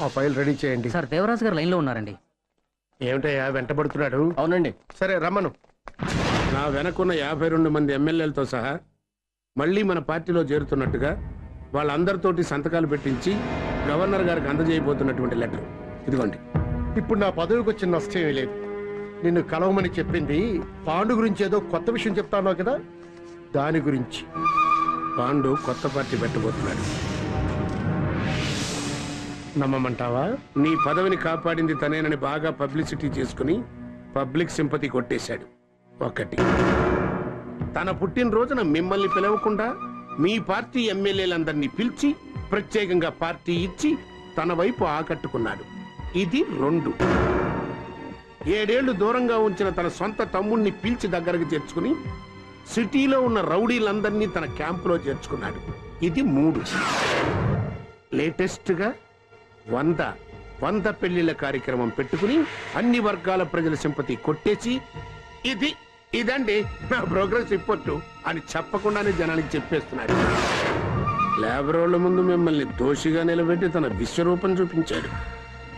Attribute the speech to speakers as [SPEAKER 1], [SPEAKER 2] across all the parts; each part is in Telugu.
[SPEAKER 1] ఆ ఫైల్ రెడీ చేయండి.
[SPEAKER 2] సార్ దేవరాజు గారు లైన్లో ఉన్నారండి.
[SPEAKER 1] ఏమిటయ్యా వెంటబడుతున్నాడు?
[SPEAKER 3] అవునండి.
[SPEAKER 1] సరే రమ్మను.
[SPEAKER 4] నా వెనకున్న 52 మంది ఎమ్మెల్యేలతో సహా మళ్ళీ మన పార్టీలో చేరుతున్నట్టుగా వాళ్ళందరితోటి సంతకాలు పెట్టించి గవర్నర్ గారికి అందజేయబోతున్నటువంటి లెటర్ ఇదిగోండి.
[SPEAKER 1] ఇప్పుడు నా పదవికి వచ్చిన నష్టం ఏమీ లేదు. నిన్ను కలవమని చెప్పింది పాండు గురించి ఏదో కొత్త విషయం చెప్తాను కదా, దాని గురించి.
[SPEAKER 4] పాండు కొత్త పార్టీ పెట్టబోతున్నాడు.
[SPEAKER 1] నమ్మమంటావా?
[SPEAKER 4] నీ పదవిని కాపాడింది తనేనని బాగా పబ్లిసిటీ చేసుకుని పబ్లిక్ సింపతి కొట్టేశాడు. ఒకటి, తన పుట్టినరోజున మిమ్మల్ని పిలవకుండా మీ పార్టీ ఎమ్మెల్యేలందరినీ పిలిచి ప్రత్యేకంగా పార్టీ ఇచ్చి తన వైపు ఆకట్టుకున్నాడు. ఇది 2, 7 ఏళ్లు దూరంగా ఉంచిన తన సొంత తమ్ముణ్ణి పిలిచి దగ్గరకు చేర్చుకుని సిటీలో ఉన్న రౌడీలందరినీ తన క్యాంపులో చేర్చుకున్నాడు. ఇది 3. లేటెస్ట్ గా 100 పెళ్లిళ్ల కార్యక్రమం పెట్టుకుని అన్ని వర్గాల ప్రజల సింపతి కొట్టేసి ఇదండి నా ప్రోగ్రెస్ రిపోర్టు అని చెప్పకుండానే జనానికి చెప్పేస్తున్నాడు. లేబర్ వాళ్ళ ముందు మిమ్మల్ని దోషిగా నిలబెట్టి తన విశ్వరూపం చూపించాడు.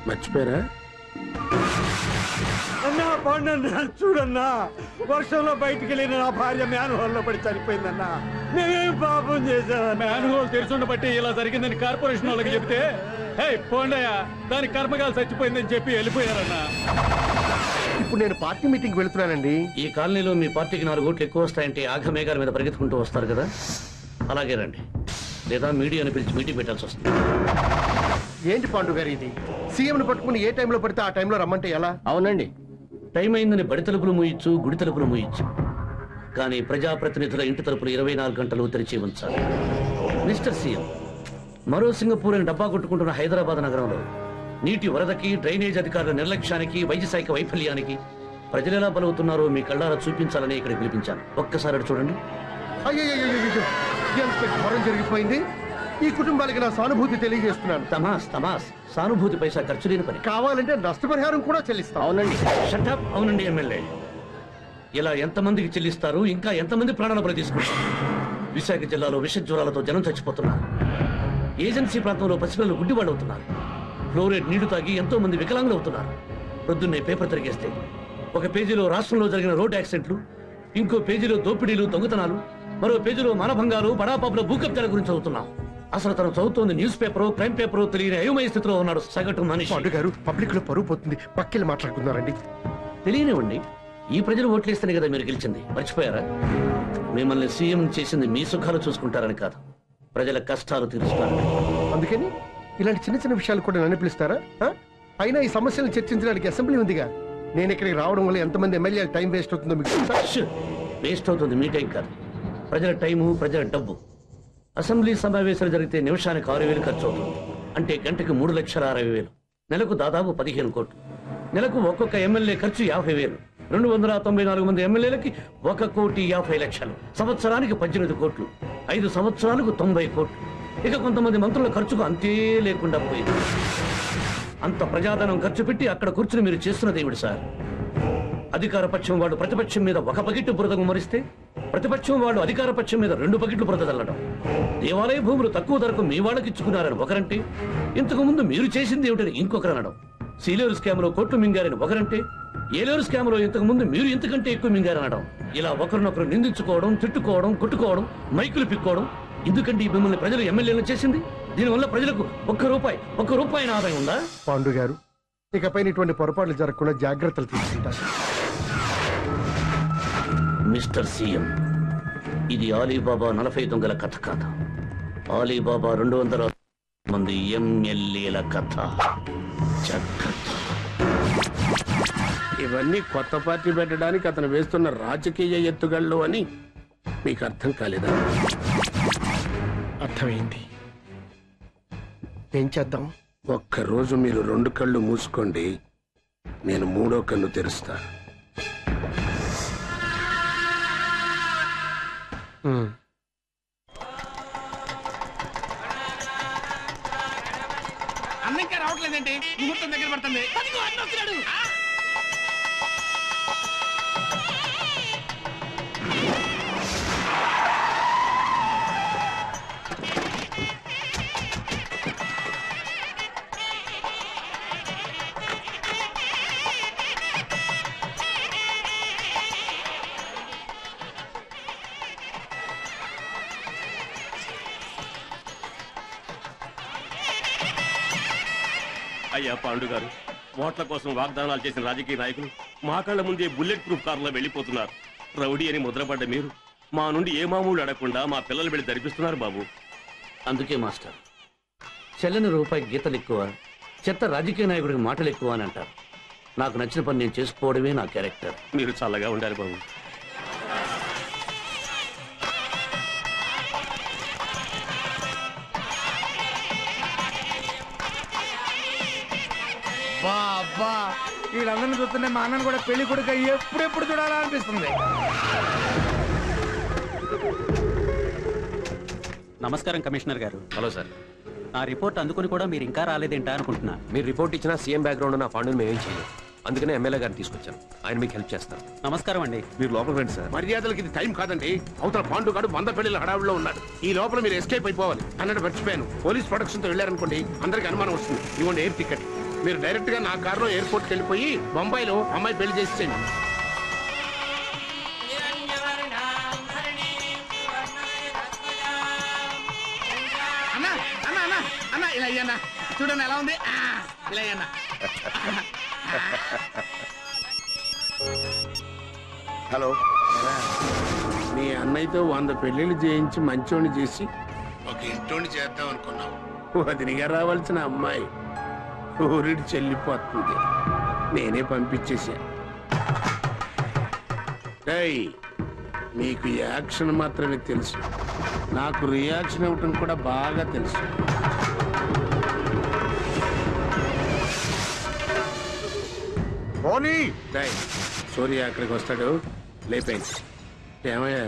[SPEAKER 4] మర్చిపోయారా?
[SPEAKER 5] అన్నా పండన్నా, చూడన్నా, వర్షంలో బయటికి వెళ్ళిన నా భార్య మ్యాన్ హోల్ లో పడి చనిపోయిందన్నా. మేమేం పాపం చేశామన్నా?
[SPEAKER 6] మ్యాన్ హోల్ తెరిచుండ బట్టి ఇలా జరిగిందని కార్పొరేషన్ వాళ్ళకి చెప్తే పోండయ్య దాని కర్మగాలు చచ్చిపోయిందని చెప్పి వెళ్ళిపోయారన్నా.
[SPEAKER 1] ఇప్పుడు నేను పార్టీ మీటింగ్ వెళ్తున్నానండి.
[SPEAKER 3] ఈ కాలనీలో మీ పార్టీకి 4 ఓట్లు ఎక్కువ వస్తాయంటే ఆఘమేఘాల మీద పరిగెత్తుకుంటూ వస్తారు కదా, అలాగే రండి. లేదా మీడియాని పిలిచి మీటింగ్ పెట్టాల్సి వస్తుంది.
[SPEAKER 1] ఏంటి పాండు గారు ఇది? సీఎంను పట్టుకుని ఏ టైంలో పడితే ఆ టైంలో రమ్మంటే ఎలా?
[SPEAKER 3] అవునండి, టైం అయిందని బడి తలుపులు మూయొచ్చు, గుడి తలుపులు మూయొచ్చు, కానీ ప్రజాప్రతినిధుల ఇంటి తలుపులు 24 గంటలు తెరిచి ఉంచాలి. మిస్టర్ సీఎం, మరో సింగపూర్ అని డబ్బా కొట్టుకుంటున్న హైదరాబాద్ నగరంలో నీటి వరదకి, డ్రైనేజ్ అధికారుల నిర్లక్ష్యానికి, వైద్య శాఖ వైఫల్యానికి ప్రజలు ఎలా బలవుతున్నారో మీ కళ్ళారా చూపించాలని ఇక్కడ పిలిపించాను. ఒక్కసారి చూడండి.
[SPEAKER 1] అయ్యో, జరిగిపోయింది. ఈ కుటుంబాలకి నా సానుభూతి తెలియజేస్తున్నాను.
[SPEAKER 3] తమాస్ సానుభూతి పైసా ఖర్చు లేని పని.
[SPEAKER 1] కావాలంటే నష్టపరిహారం కూడా చెల్లిస్తాం.
[SPEAKER 3] అవునండి. షటప్. అవునండి ఎమ్మెల్యే, ఇలా ఎంతమందికి చెల్లిస్తారు? ఇంకా ఎంతమంది ప్రాణాల బలి తీసుకుంటారు? విశాఖ జిల్లాలో విష జ్వరాలతో జనం చచ్చిపోతున్నారు. ఏజెన్సీ ప్రాంతంలో పసిపిల్లలు గుడ్డివాళ్ళు అవుతున్నారు. ఫ్లోరైడ్ నీళ్లు తాగి ఎంతో మంది వికలాంగులు అవుతున్నారు. ప్రొద్దున్నే పేపర్ తిరిగేస్తే ఒక పేజీలో రాష్ట్రంలో జరిగిన రోడ్ యాక్సిడెంట్లు, ఇంకో పేజీలో దోపిడీలు, దొంగతనాలు, మరో పేజీలో మానభంగాలు, బడాపాపుల భూకబ్జాల గురించి చదువుతున్నాం. అసలు తను చదువుతోంది న్యూస్ పేపరో, క్రైమ్ పేపరో తెలియని అయోమయ స్థితిలో ఉన్నాడు సగటు మనిషి.
[SPEAKER 1] పాండు గారు, పబ్లిక్ లో పరువు పోతుంది, పక్కెళ్ళి మాట్లాడుకున్నారండి.
[SPEAKER 3] తెలియనివ్వండి, ఈ ప్రజలు ఓట్లేస్తేనే కదా మీరు గెలిచింది. మర్చిపోయారా? మిమ్మల్ని సీఎం చేసింది మీ సుఖాలు చూసుకుంటారని కాదు, ప్రజల కష్టాలు తీరుస్తారని.
[SPEAKER 1] అందుకని ఇలాంటి చిన్న చిన్న విషయాలు కూడా నన్ను పిలుస్తారా? అయినా ఈ సమస్యలను చర్చించడానికి అసెంబ్లీ ఉందిగా. నేను ఇక్కడికి రావడం వల్ల ఎంతమంది ఎమ్మెల్యేలు టైం వేస్ట్ అవుతుందో మీకు
[SPEAKER 3] వేస్ట్ అవుతుంది. మీ టైం కాదు, ప్రజల టైము, ప్రజల డబ్బు. అసెంబ్లీ సమావేశాలు జరిగితే నిమిషానికి 6,000 ఖర్చు అవుతుంది. అంటే గంటకి 3,60,000. నెలకు దాదాపు 15 కోట్లు. నెలకు ఒక్కొక్క ఎమ్మెల్యే ఖర్చు 50,000. 294 మంది ఎమ్మెల్యేలకి 1,50,00,000. సంవత్సరానికి 18 కోట్లు. 5 సంవత్సరాలకు 90 కోట్లు. ఇక కొంతమంది మంత్రుల ఖర్చుకు అంతే లేకుండా పోయింది. అంత ప్రజాధనం ఖర్చు పెట్టి అక్కడ కూర్చుని మీరు చేస్తున్నది ఏమిటి సార్? అధికార పక్షం వాడు ప్రతిపక్షం మీద 1 బకెట్ బురద గుమ్మరిస్తే, ప్రతిపక్షం వాడు అధికార పక్షం మీద 2 బకెట్లు బురద చల్లడం. దేవాలయ భూములు తక్కువ ధరకు మీ వాళ్ళకి ఇచ్చుకున్నారని ఒకరంటే, ఇంతకు ముందు మీరు చేసింది ఏమిటని ఇంకొకరు అనడం. సీలేరు స్కామ్ లో కోట్లు మింగారని ఒకరంటే, ఏలేరు స్కామ్ లో ఇంతకు ముందు మీరు ఇంతకంటే ఎక్కువ మింగారనడం. ఇలా ఒకరినొకరు నిందించుకోవడం, తిట్టుకోవడం, కొట్టుకోవడం, మైకులు పిక్కోవడం. ఎందుకంటే మిమ్మల్ని ప్రజలు ఎమ్మెల్యేలు చేసింది? దీనివల్ల ప్రజలకు ఒక్క రూపాయి ఆదాయం ఉందా?
[SPEAKER 1] పాండు గారు, ఇకపై ఇటువంటి పొరపాట్లు జరగకుండా జాగ్రత్తలు తీసుకుంటారు.
[SPEAKER 3] మిస్టర్ సీఎం, ఇది ఆలీబాబా 40 దొంగల కథ కాదు. ఆలీబాబా 200 మంది ఎమ్మెల్యేల కథ.
[SPEAKER 4] ఇవన్నీ కొత్త పార్టీ పెట్టడానికి అతను వేస్తున్న రాజకీయ ఎత్తుగళ్ళు అని మీకు అర్థం కాలేదా?
[SPEAKER 1] అర్థమైంది. ఏం చేద్దాం?
[SPEAKER 4] ఒక్కరోజు మీరు 2 కళ్ళు మూసుకోండి, నేను 3వ కన్ను తెరుస్తా.
[SPEAKER 7] అన్న ఇంకా రావట్లేదండి, ముహూర్తం దగ్గర పడుతుంది.
[SPEAKER 2] అయ్యా పాండు గారు, ఓట్ల కోసం వాగ్దానాలు చేసిన రాజకీయ నాయకులు మా కళ్ళ ముందే బుల్లెట్ ప్రూఫ్ కారులో వెళ్ళిపోతున్నారు. రౌడీ అని ముద్రపడ్డ మీరు మా నుండి ఏ మామూలు అడగకుండా మా పిల్లలు వెళ్ళి ధరిపిస్తున్నారు బాబు.
[SPEAKER 3] అందుకే మాస్టర్, చెల్లని రూపాయి గీతలు ఎక్కువ, చెత్త రాజకీయ నాయకుడికి మాటలు ఎక్కువ అని అంటారు. నాకు నచ్చిన పని నేను చేసుకోవడమే నా క్యారెక్టర్.
[SPEAKER 2] మీరు చల్లగా ఉండాలి బాబు.
[SPEAKER 7] అబ్బా వీళ్ళందరినీ చూస్తుంటే మా అన్నను కూడా పెళ్లి కొడుకు ఎప్పుడెప్పుడు చూడాలనిపిస్తుంది.
[SPEAKER 8] నమస్కారం కమిషనర్ గారు.
[SPEAKER 9] Hello sir.
[SPEAKER 8] నా రిపోర్ట్ అందుకుని కూడా మీరు ఇంకా రాలేదేంటా అనుకుంటున్నా.
[SPEAKER 9] మీరు రిపోర్ట్ ఇచ్చిన సీఎం బ్యాక్గ్రౌండ్ నా ఫండ్ మేమేం చేయలేదు, అందుకనే ఎమ్మెల్యే గారిని తీసుకొచ్చాను. ఆయన మీకు హెల్ప్ చేస్తారు.
[SPEAKER 8] నమస్కారం అండి.
[SPEAKER 9] మీరు లోపల రండి సార్.
[SPEAKER 4] మర్యాదలకి ఇది టైం కాదండి. అవతల పాండు గాడు 100 పెళ్లిల హడావుల్లో ఉన్నాడు. ఈ లోపల మీరు ఎస్కేప్ అయిపోవాలి అన్నట్టు మర్చిపోయాను. పోలీస్ ప్రొటెక్షన్ తో వెళ్ళారనుకోండి అందరికి అనుమానం వస్తుంది. ఇవ్వండి ఎయిర్ టికెట్. మీరు డైరెక్ట్ గా నా కారులో ఎయిర్పోర్ట్కి వెళ్ళిపోయి బొంబాయిలో అమ్మాయి పెళ్లి చేసేయండి.
[SPEAKER 7] అన్నా అన్నా అన్నా అన్నా ఇలా అయ్యన్నా చూడండి ఎలా ఉంది. ఇలా అయ్యన్నా.
[SPEAKER 9] హలో.
[SPEAKER 4] మీ అన్నయ్యతో 100 పెళ్లిళ్ళు చేయించి మంచోని చేసి ఒక ఇంటోని చేద్దాం అనుకున్నాం. వదినిగా రావాల్సిన అమ్మాయి ఊరిడి చెల్లిపోతుంది. నేనే పంపించేశా. మీకు యాక్షన్ మాత్రమే తెలుసు, నాకు రియాక్షన్ ఇవ్వటం కూడా బాగా తెలుసు. సూర్య అక్కడికి వస్తాడు, లేపేయండి. ఏమయ్యా,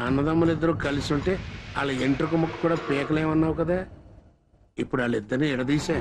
[SPEAKER 4] అన్నదమ్ములు ఇద్దరు కలిసి ఉంటే వాళ్ళ ఎంట్రుక ముక్క కూడా పీకలేమన్నావు కదా, ఇప్పుడు వాళ్ళిద్దరిని ఎడదీశా.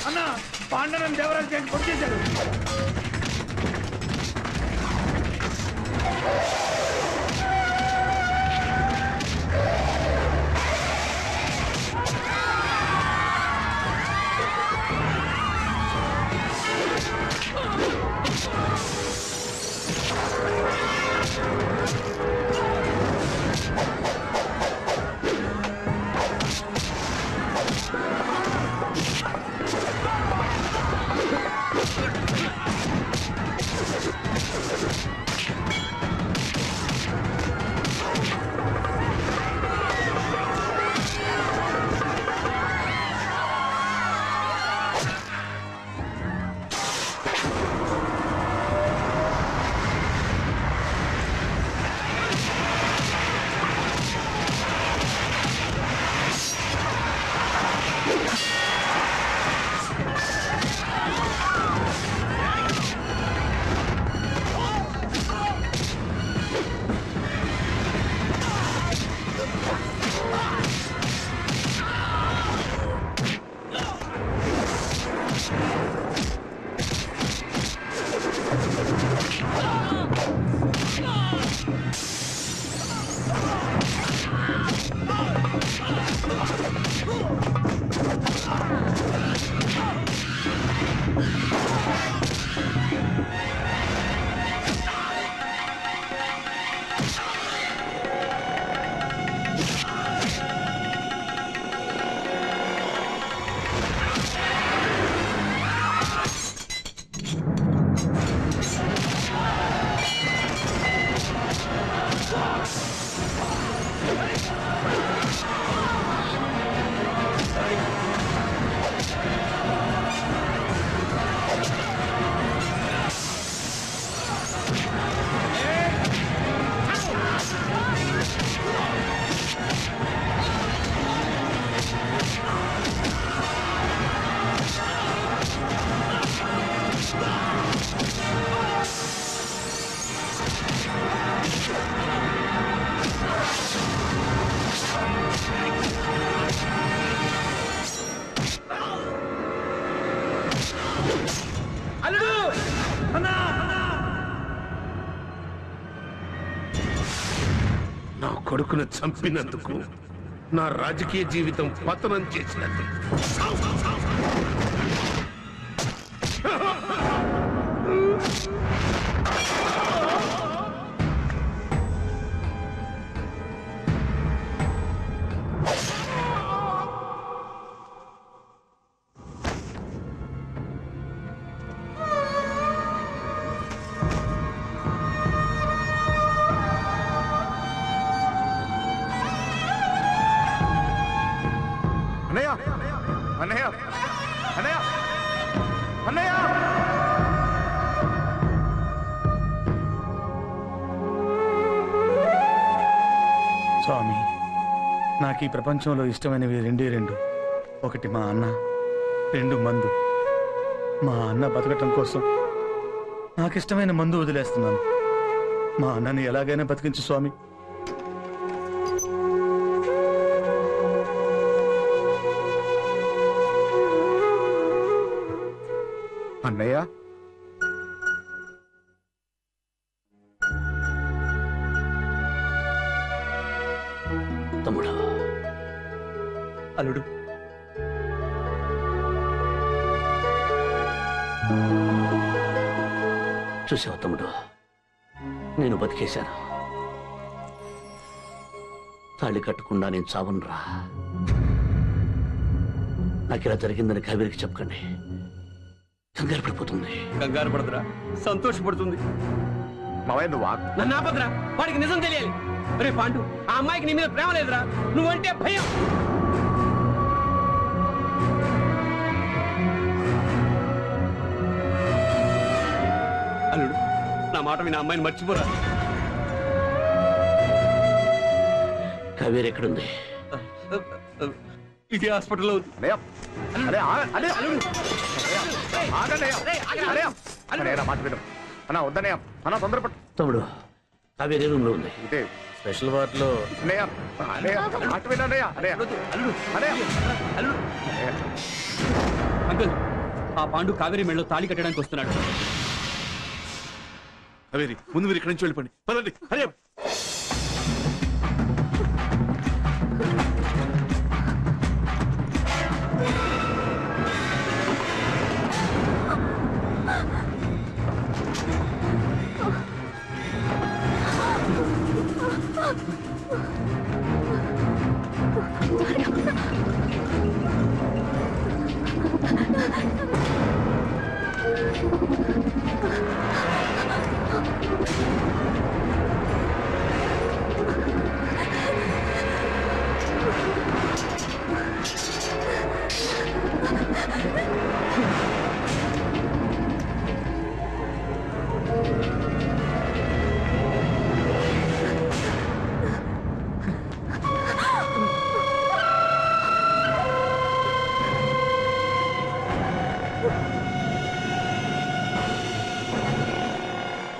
[SPEAKER 7] అన్నా పాండరం దేవరాజు గారిని కొట్టేశారు.
[SPEAKER 4] కొడుకును చంపినందుకు, నా రాజకీయ జీవితం పతనం చేసినందుకు.
[SPEAKER 10] అన్నయ్య అన్నయ్య అన్నయ్య
[SPEAKER 5] స్వామి, నాకు ఈ ప్రపంచంలో ఇష్టమైనవి రెండే రెండు. ఒకటి మా అన్న, రెండు మందు. మా అన్న బతకటం కోసం నాకిష్టమైన మందు వదిలేస్తున్నాను. మా అన్నని ఎలాగైనా బతికించు స్వామి.
[SPEAKER 10] అన్నయ్య
[SPEAKER 3] తమ్ముడు,
[SPEAKER 5] అల్లుడు,
[SPEAKER 3] చూసావు తమ్ముడు, నేను బతికేశాను. తాళి కట్టకుండా నేను చావనురా. నాకు ఇలా జరిగిందని కావేరికి చెప్పకండి, కంగారు పడిపోతుంది.
[SPEAKER 6] కంగారు పడదురా, సంతోషపడుతుంది.
[SPEAKER 10] మావయ్య నువ్వు
[SPEAKER 9] నన్ను ఆపద్రా, వాడికి నిజం తెలియాలి. రే పాండు, ఆ అమ్మాయికి నీ మీద ప్రేమ లేదురా, నువ్వంటే భయం.
[SPEAKER 6] అల్లుడు, నా మాట విని అమ్మాయిని మర్చిపోరా.
[SPEAKER 3] కావేరి ఎక్కడుంది?
[SPEAKER 6] ఇది హాస్పిటల్లో ఉంది.
[SPEAKER 10] మాట విను అన్న, వద్దనయ్య అన్న, తొందరపడు.
[SPEAKER 3] తమ్ముడు, కావేరి రూమ్ లో ఉంది.
[SPEAKER 10] అంటే
[SPEAKER 5] స్పెషల్ వార్డ్ లో
[SPEAKER 10] మాట వినయ్య.
[SPEAKER 8] అంకుల్, ఆ పాండు కావేరి మెళ్ళలో తాళి కట్టడానికి వస్తున్నాడు.
[SPEAKER 6] కావేరి, ముందు మీరు ఇక్కడి నుంచి వెళ్ళిపోండి. పదండి, అరే.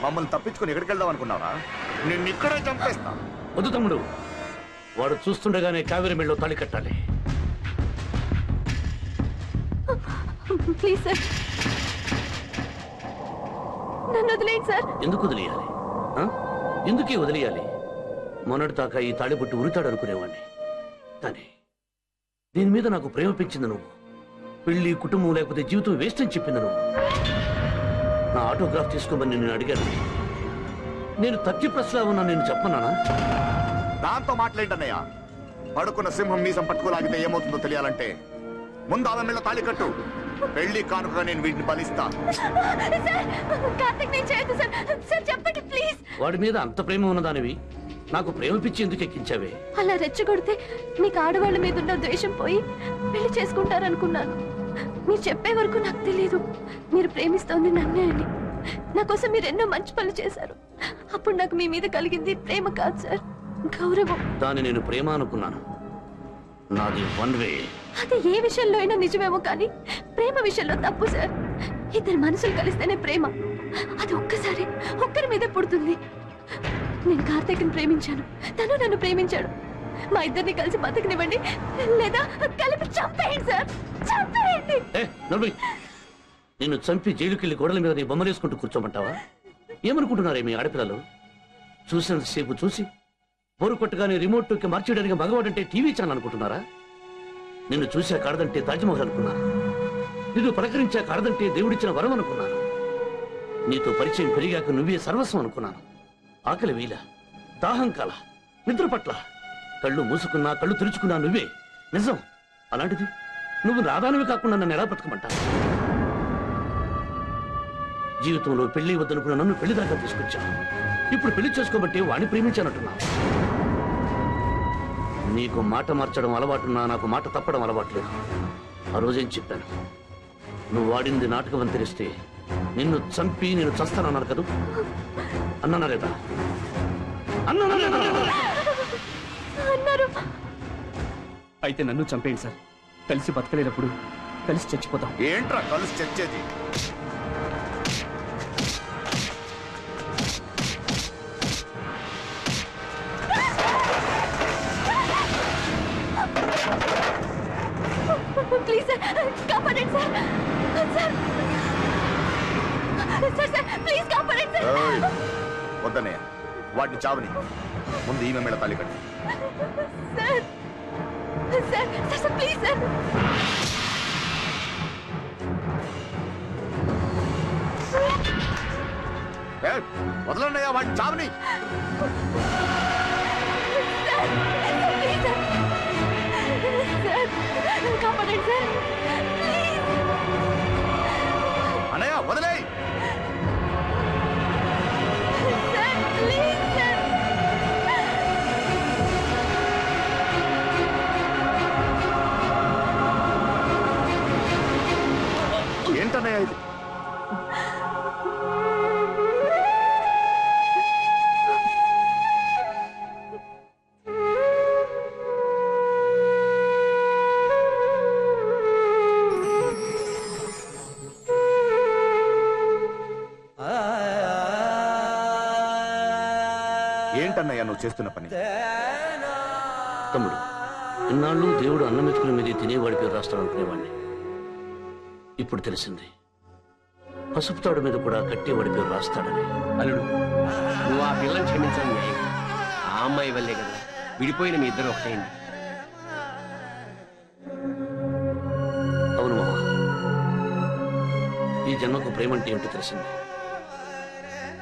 [SPEAKER 10] మమ్మల్ని తప్పించుకుని ఎక్కడికి వెళ్దాం అనుకున్నావా? నిన్ను ఇక్కడే చంపేస్తా.
[SPEAKER 3] వద్దు తమ్ముడు, వాడు చూస్తుండగానే కావేరి మెళ్ళలో తాళి కట్టాలి.
[SPEAKER 11] ప్లీజ్ సార్, నన్ను వదిలేయండి సార్.
[SPEAKER 3] ఎందుకు వదిలేయాలి? ఎందుకే వదిలేయాలి? మొన్నటి దాకా ఈ తాళిబొట్టు ఉరితాడు అనుకునేవాడిని. కానీ దీని మీద నాకు ప్రేమ పెంచింది నువ్వు. పెళ్లి, కుటుంబం లేకపోతే జీవితం వేస్ట్ అని చెప్పింది నువ్వు. నా ఆటోగ్రాఫ్ తీసుకోమని నేను అడిగాను. నేను తట్టి ప్రశ్నలా ఉన్నా, నేను చెప్పన్నానా?
[SPEAKER 10] దాంతో మాట్లాడన్నయ్య. పడుకున్న సింహం మీసం పట్టుకోలాగితే ఏమవుతుందో తెలియాలంటే ముందు ఆమె మీద తాళి కట్టు. పెళ్లి కానుకగా నేను వీటిని బలిస్తా.
[SPEAKER 11] చెప్పండి ప్లీజ్.
[SPEAKER 3] వాడి మీద అంత ప్రేమ ఉన్నదానివి నాకు ప్రేమ పిచ్చి ఎందుకు ఎక్కించావే?
[SPEAKER 11] అలా రెచ్చగొడితే మీకు ఆడవాళ్ళ మీద ఉన్న ద్వేషం పోయి పెళ్లి చేసుకుంటారనుకున్నాను. మీరు చెప్పే వరకు నాకు తెలియదు మీరు ప్రేమిస్తోంది నన్నే అని. నా కోసం మీరు ఎన్నో మంచి పనులు చేశారు. అప్పుడు నాకు మీ మీద కలిగింది ప్రేమ కాదు సార్, గౌరవం.
[SPEAKER 3] దాన్ని నేను ప్రేమ అనుకున్నాను. నాది వన్ వే.
[SPEAKER 11] అది ఏ విషయంలో అయినా నిజమేమో కానీ ప్రేమ విషయంలో తప్పు సార్. ఇద్దరు మనసులు కలిస్తేనే ప్రేమ. అది ఒక్కసారి ఒక్కరి మీదే పుడుతుంది. నేను కార్తీక్ని ప్రేమించాను, తను నన్ను ప్రేమించాడు. మా ఇద్దరిని కలిసి బతకనివ్వండి, లేదా కలిపి చంపేయండి సార్, చంపేయండి.
[SPEAKER 3] నిన్ను చంపి జైలుకెళ్లి గోడల మీద నీ బొమ్మలేసుకుంటూ కూర్చోమంటావా? ఏమనుకుంటున్నారే మీ ఆడపిల్లలు? చూసినంతసేపు చూసి బోరు కొట్టగానే రిమోట్ కి మార్చేయడానికి మగవాడంటే టీవీ ఛానల్ అనుకుంటున్నారా? నిన్ను చూసే కాడదంటే తాజ్మహల్ అనుకున్నాను. నిన్ను పలకరించే కాడదంటే దేవుడిచ్చిన వరం అనుకున్నాను. నీతో పరిచయం పెరిగాక నువ్వే సర్వస్వం అనుకున్నాను. ఆకలి వీల, దాహం కాల, నిద్ర పట్ల, కళ్ళు మూసుకున్నా కళ్ళు తెరుచుకున్నా నువ్వే నిజం. అలాంటిది నువ్వు రాదానివి కాకుండా నన్ను ఎలా బతకమంటా? జీవితంలో పెళ్లి వద్దనుకున్న నన్ను పెళ్లి దాకా తీసుకొచ్చావు. ఇప్పుడు పెళ్లి చేసుకోబట్టి వాణ్ణి ప్రేమించానంటున్నావు. నీకు మాట మార్చడం అలవాటున్నా నాకు మాట తప్పడం అలవాట్లేదు. ఆ రోజేం చెప్పాను, నువ్వు వాడింది నాటకం అని తెలిస్తే నిన్ను చంపి నేను చస్తానన్నాను కదా, అన్నానా లేదా? అన్నానా లేదా?
[SPEAKER 8] అయితే నన్ను చంపేయండి సార్. కలిసి బతకలేనప్పుడు కలిసి చచ్చిపోతాం.
[SPEAKER 10] ఏంట్రా కలిసి చచ్చేది?
[SPEAKER 11] ప్లీజ్ సార్, కాపాడండి సార్. సార్ సార్ సార్ ప్లీజ్ కాపాడండి సార్.
[SPEAKER 10] వద్దనే, వాటిని చావని. ముందు ఈమె మీద తాళి కట్టు.
[SPEAKER 11] Sir sir sir please sir.
[SPEAKER 10] వదలండియా వాటిని చావని.
[SPEAKER 11] కాపాడండి సార్.
[SPEAKER 10] అన్నయ్య వదిలే.
[SPEAKER 11] Sir please sir.
[SPEAKER 10] ఏంటన్నయ్య ఇది? ఏంటన్నయ్య నువ్వు చేస్తున్న పని?
[SPEAKER 3] తమ్ముడు, ఇన్నాళ్ళు దేవుడు అన్నం మెతుకుల మీద తినేవాడి పేరు రాస్తాడనుకునేవాడిని. ఇప్పుడు తెలిసింది పసుపు తాడు మీద కూడా కట్టేవాడి పేరు రాస్తాడని.
[SPEAKER 9] అల్లుడు, నువ్వు ఆ పిల్లని క్షమించడం న్యాయం. ఆ అమ్మాయి వల్లే కదా విడిపోయిన మీ ఇద్దరు ఒకటైంది.
[SPEAKER 3] అవును మామ, ఈ జన్మకు ప్రేమ అంటే ఏమిటో తెలిసింది.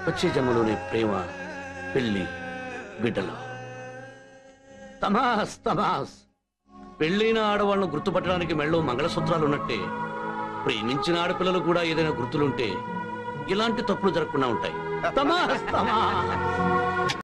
[SPEAKER 3] వచ్చే జన్మలోనే ప్రేమ, పెళ్లి, బిడ్డలు. తమాస్ తమాస్. పెళ్లిన ఆడవాళ్ళను గుర్తుపట్టడానికి మెళ్ళో మంగళసూత్రాలు ఉన్నట్టే ప్రేమించిన ఆడపిల్లలు కూడా ఏదైనా గుర్తులుంటే ఇలాంటి తప్పులు జరగకుండా ఉంటాయి. తమాస్ తమాస్.